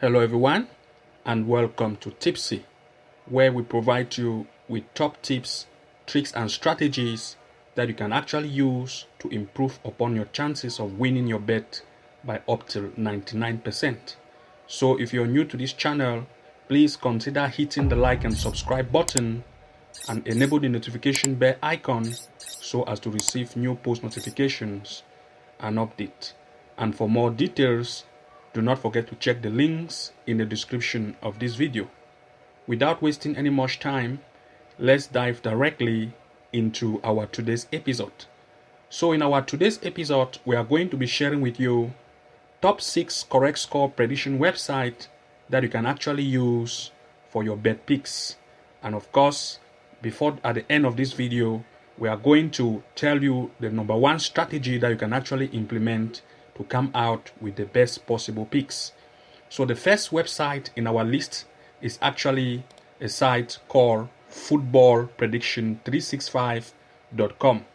Hello everyone and welcome to Tipsy, where we provide you with top tips, tricks and strategies that you can actually use to improve upon your chances of winning your bet by up to 99%. So if you're new to this channel, please consider hitting the like and subscribe button and enable the notification bell icon so as to receive new post notifications and updates. And for more details, do not forget to check the links in the description of this video. Without wasting any much time, let's dive directly into our today's episode. So in our today's episode, we are going to be sharing with you top 6 correct score prediction websites that you can actually use for your bet picks. And of course, at the end of this video, we are going to tell you the number 1 strategy that you can actually implement to come out with the best possible picks. So the first website in our list is actually a site called footballprediction365.com.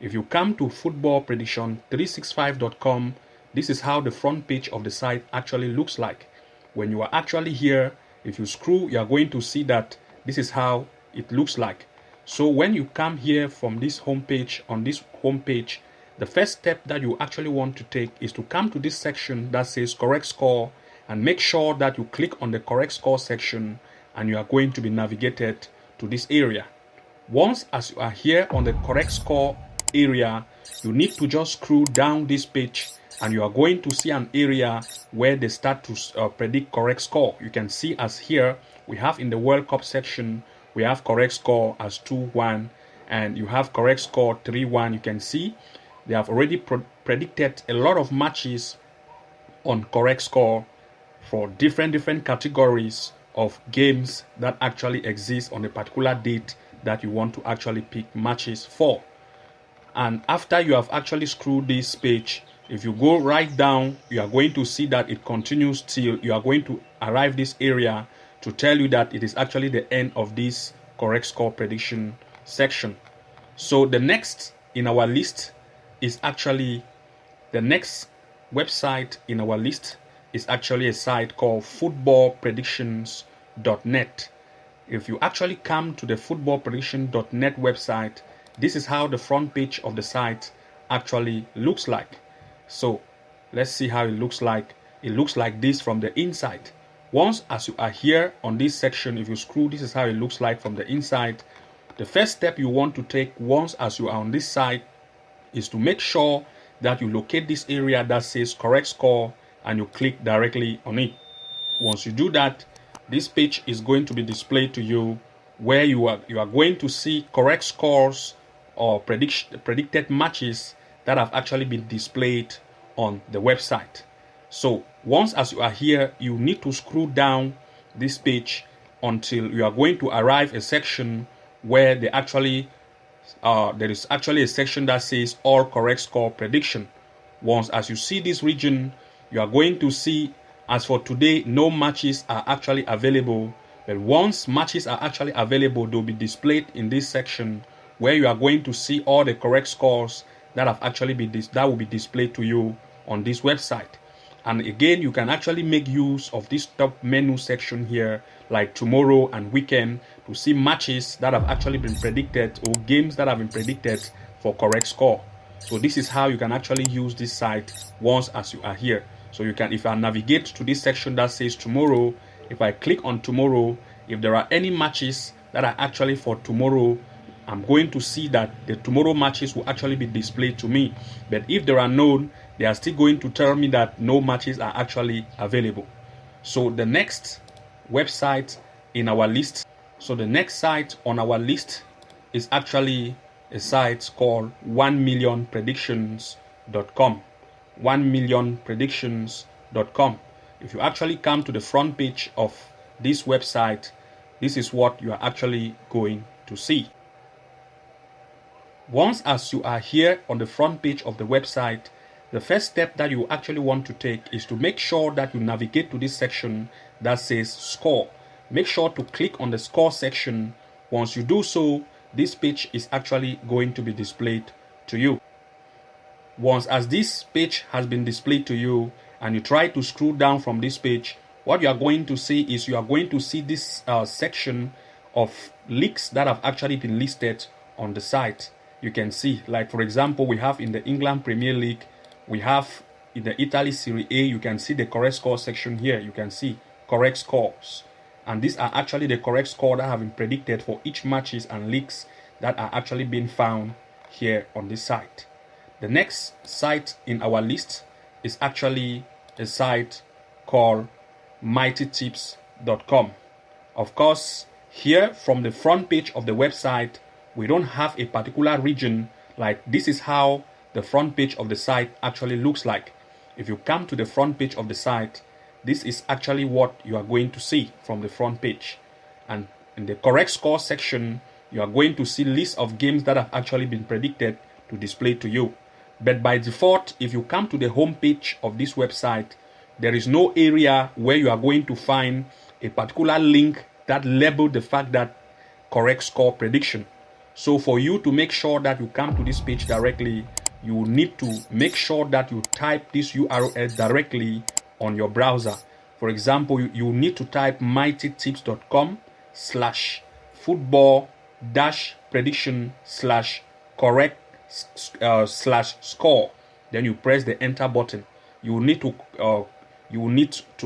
If you come to footballprediction365.com, this is how the front page of the site actually looks like. When you are actually here, if you scroll, you are going to see that this is how it looks like. So when you come here from this homepage, on this homepage, the first step that you actually want to take is to come to this section that says correct score and make sure that you click on the correct score section and you are going to be navigated to this area. Once as you are here on the correct score area, you need to just scroll down this page and you are going to see an area where they start to predict correct score. You can see as here we have in the World Cup section, we have correct score as 2-1 and you have correct score 3-1. You can see they have already predicted a lot of matches on correct score for different categories of games that actually exist on a particular date that you want to actually pick matches for. And after you have actually scrolled this page, if you go right down, you are going to see that it continues till you are going to arrive this area to tell you that it is actually the end of this correct score prediction section. So the next in our list is actually the next website in our list is actually a site called footballpredictions.net. If you actually come to the footballprediction.net website, this is how the front page of the site actually looks like. So let's see how it looks like. It looks like this from the inside. Once as you are here on this section, if you scroll, this is how it looks like from the inside. The first step you want to take once as you are on this site is to make sure that you locate this area that says correct score and you click directly on it. Once you do that, this page is going to be displayed to you where you are going to see correct scores or predicted matches that have actually been displayed on the website. So once as you are here, you need to scroll down this page until you are going to arrive a section where there is actually a section that says all correct score prediction. Once as you see this region, you are going to see, as for today, no matches are actually available. But once matches are actually available, they'll be displayed in this section where you are going to see all the correct scores that have actually been that will be displayed to you on this website. And again, you can actually make use of this top menu section here, like tomorrow and weekend, to see matches that have actually been predicted or games that have been predicted for correct score. So this is how you can actually use this site once as you are here. So you can, if I navigate to this section that says tomorrow, if I click on tomorrow, if there are any matches that are actually for tomorrow, I'm going to see that the tomorrow matches will actually be displayed to me. But if there are none, they are still going to tell me that no matches are actually available. So the next website in our list, so the next site on our list is actually a site called 1millionpredictions.com. 1millionpredictions.com. If you actually come to the front page of this website, this is what you are actually going to see. Once as you are here on the front page of the website, the first step that you actually want to take is to make sure that you navigate to this section that says score. Make sure to click on the score section. Once you do so, this page is actually going to be displayed to you. Once as this page has been displayed to you and you try to scroll down from this page, what you are going to see is you are going to see this section of leagues that have actually been listed on the site. You can see, like for example, we have in the England Premier League, we have in the Italy Serie A, you can see the correct score section here. You can see correct scores. And these are actually the correct score that have been predicted for each matches and leagues that are actually being found here on this site. The next site in our list is actually a site called mightytips.com. Of course, here from the front page of the website, we don't have a particular region. Like this is how the front page of the site actually looks like. If you come to the front page of the site, this is actually what you are going to see from the front page. And in the correct score section, you are going to see lists of games that have actually been predicted to display to you. But by default, if you come to the home page of this website, there is no area where you are going to find a particular link that labeled the fact that correct score prediction. So for you to make sure that you come to this page directly, you need to make sure that you type this URL directly on your browser. For example, you need to type mightytips.com/football-prediction/correct/score. Then you press the enter button. You need to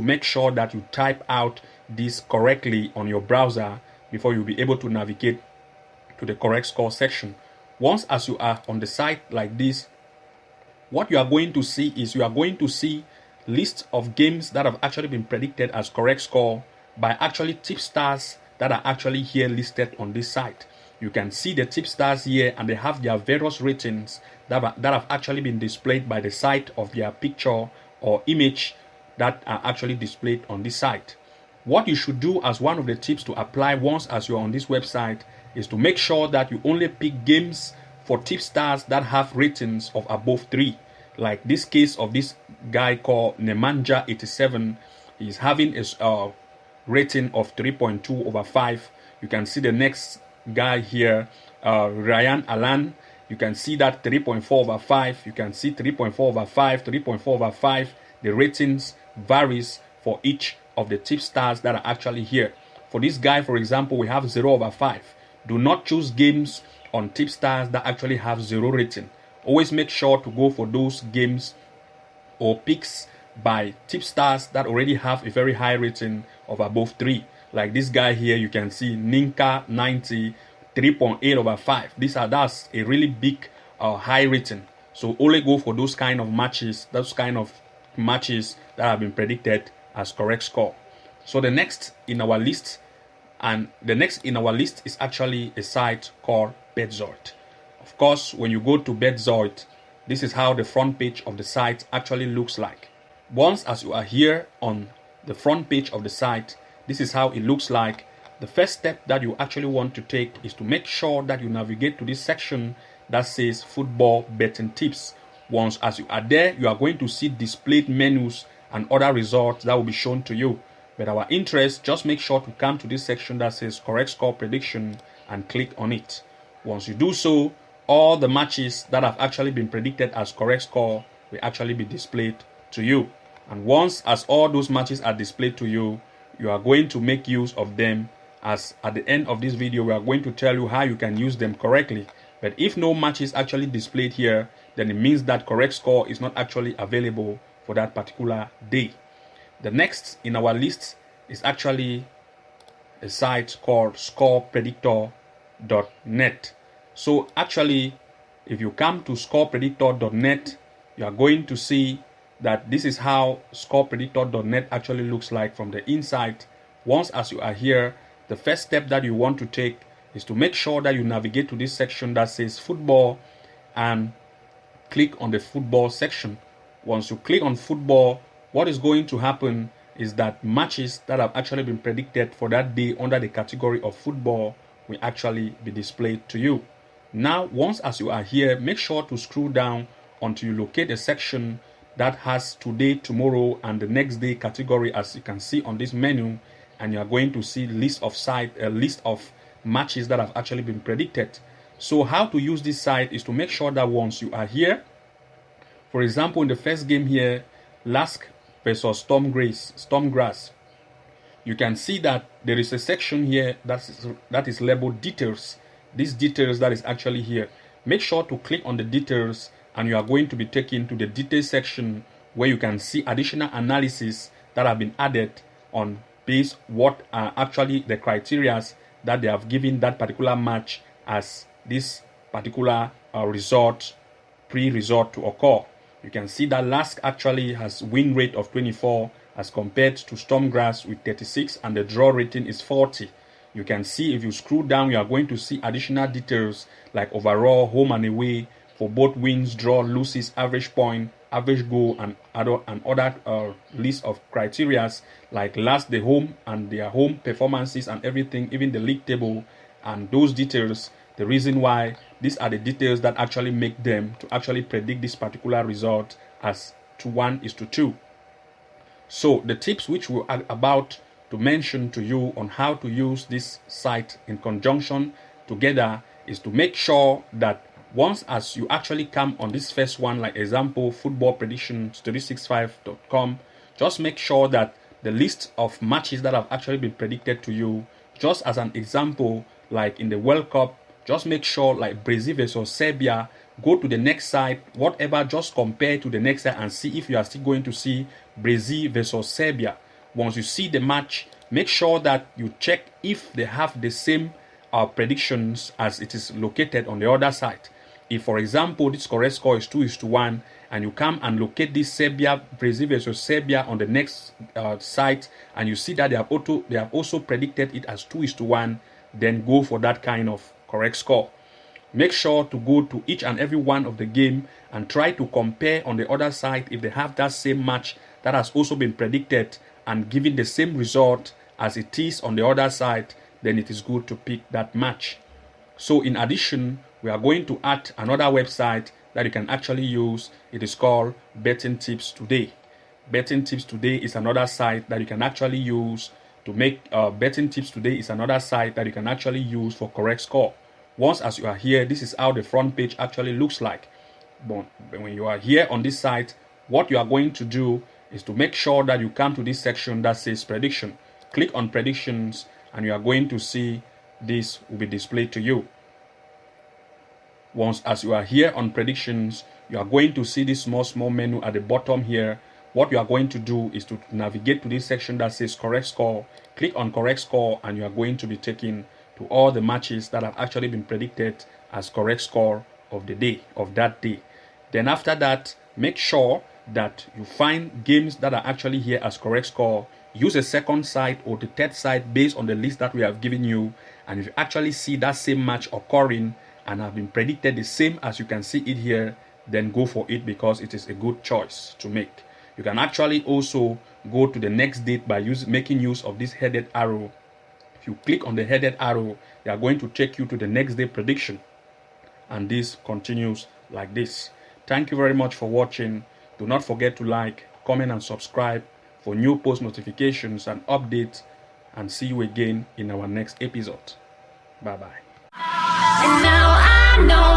make sure that you type out this correctly on your browser before you'll be able to navigate to the correct score section. Once as you are on the site like this, what you are going to see is you are going to see lists of games that have actually been predicted as correct score by actually tipstars that are actually here listed on this site. You can see the tipstars here, and they have their various ratings that have actually been displayed by the site of their picture or image that are actually displayed on this site. What you should do as one of the tips to apply once as you're on this website is to make sure that you only pick games for tipstars that have ratings of above 3. Like this case of this guy called Nemanja87, he's having a rating of 3.2/5. You can see the next guy here, Ryan Alan. You can see that 3.4/5. You can see 3.4/5, 3.4/5. The ratings varies for each of the tipstars that are actually here. For this guy, for example, we have 0/5. Do not choose games on tipstars that actually have 0 rating. Always make sure to go for those games or picks by tipstars that already have a very high rating of above 3. Like this guy here, you can see Ninka 90, 3.8/5. That's a really big high rating. So only go for those kind of matches, that have been predicted as correct score. So the next in our list is actually a site called Bedzort. Of course, when you go to Bedzort, this is how the front page of the site actually looks like. Once as you are here on the front page of the site, this is how it looks like. The first step that you actually want to take is to make sure that you navigate to this section that says football betting tips. Once as you are there, you are going to see displayed menus and other results that will be shown to you. But our interest, just make sure to come to this section that says correct score prediction and click on it. Once you do so, all the matches that have actually been predicted as correct score will actually be displayed to you. And once as all those matches are displayed to you, you are going to make use of them, as at the end of this video we are going to tell you how you can use them correctly. But if no match is actually displayed here, then it means that correct score is not actually available for that particular day. The next in our list is actually a site called scorepredictor.net. So actually, if you come to scorepredictor.net, you are going to see that this is how scorepredictor.net actually looks like from the inside. Once as you are here, the first step that you want to take is to make sure that you navigate to this section that says football and click on the football section. Once you click on football, what is going to happen is that matches that have actually been predicted for that day under the category of football will actually be displayed to you. Now, once as you are here, make sure to scroll down until you locate a section that has today, tomorrow, and the next day category, as you can see on this menu, and you are going to see a list of matches that have actually been predicted. So how to use this site is to make sure that once you are here, for example, in the first game here, Lask versus Stormgrass, you can see that there is a section here that is labeled details. These details that is actually here. Make sure to click on the details and you are going to be taken to the details section where you can see additional analysis that have been added on based what are actually the criteria that they have given that particular match as this particular result, pre-result to occur. You can see that LASK actually has win rate of 24 as compared to Stormgrass with 36 and the draw rating is 40. You can see if you scroll down, you are going to see additional details like overall, home and away for both wins, draw, losses, average point, average goal, and other list of criteria like last the home and their home performances and everything, even the league table and those details. The reason why these are the details that actually make them to actually predict this particular result as 1:2. So the tips which we are about to mention to you on how to use this site in conjunction together is to make sure that once as you actually come on this first one, like example footballpredictions365.com, just make sure that the list of matches that have actually been predicted to you, just as an example, like in the World Cup, just make sure like Brazil versus Serbia, go to the next site, whatever, just compare to the next site and see if you are still going to see Brazil versus Serbia. Once you see the match, make sure that you check if they have the same predictions as it is located on the other site. If, for example, this correct score is 2:1 and you come and locate this Brazil versus Serbia on the next site and you see that they have also predicted it as 2:1, then go for that kind of correct score. Make sure to go to each and every one of the game and try to compare on the other side if they have that same match that has also been predicted and given the same result as it is on the other side, then it is good to pick that match. So in addition, we are going to add another website that you can actually use. It is called Betting Tips Today. Betting Tips Today is another site that you can actually use to make Betting Tips Today is another site that you can actually use for correct score. Once as you are here, this is how the front page actually looks like. But when you are here on this site, what you are going to do is to make sure that you come to this section that says prediction. Click on predictions and you are going to see this will be displayed to you. Once as you are here on predictions, you are going to see this small menu at the bottom here. What you are going to do is to navigate to this section that says correct score. Click on correct score and you are going to be taken to all the matches that have actually been predicted as correct score of the day, of that day. Then after that, make sure that you find games that are actually here as correct score. Use a second site or the third site based on the list that we have given you. And if you actually see that same match occurring and have been predicted the same as you can see it here, then go for it because it is a good choice to make. You can actually also go to the next date by making use of this headed arrow. If you click on the headed arrow, they are going to take you to the next day prediction. And this continues like this. Thank you very much for watching. Do not forget to like, comment and subscribe for new post notifications and updates. And see you again in our next episode. Bye-bye. And now I know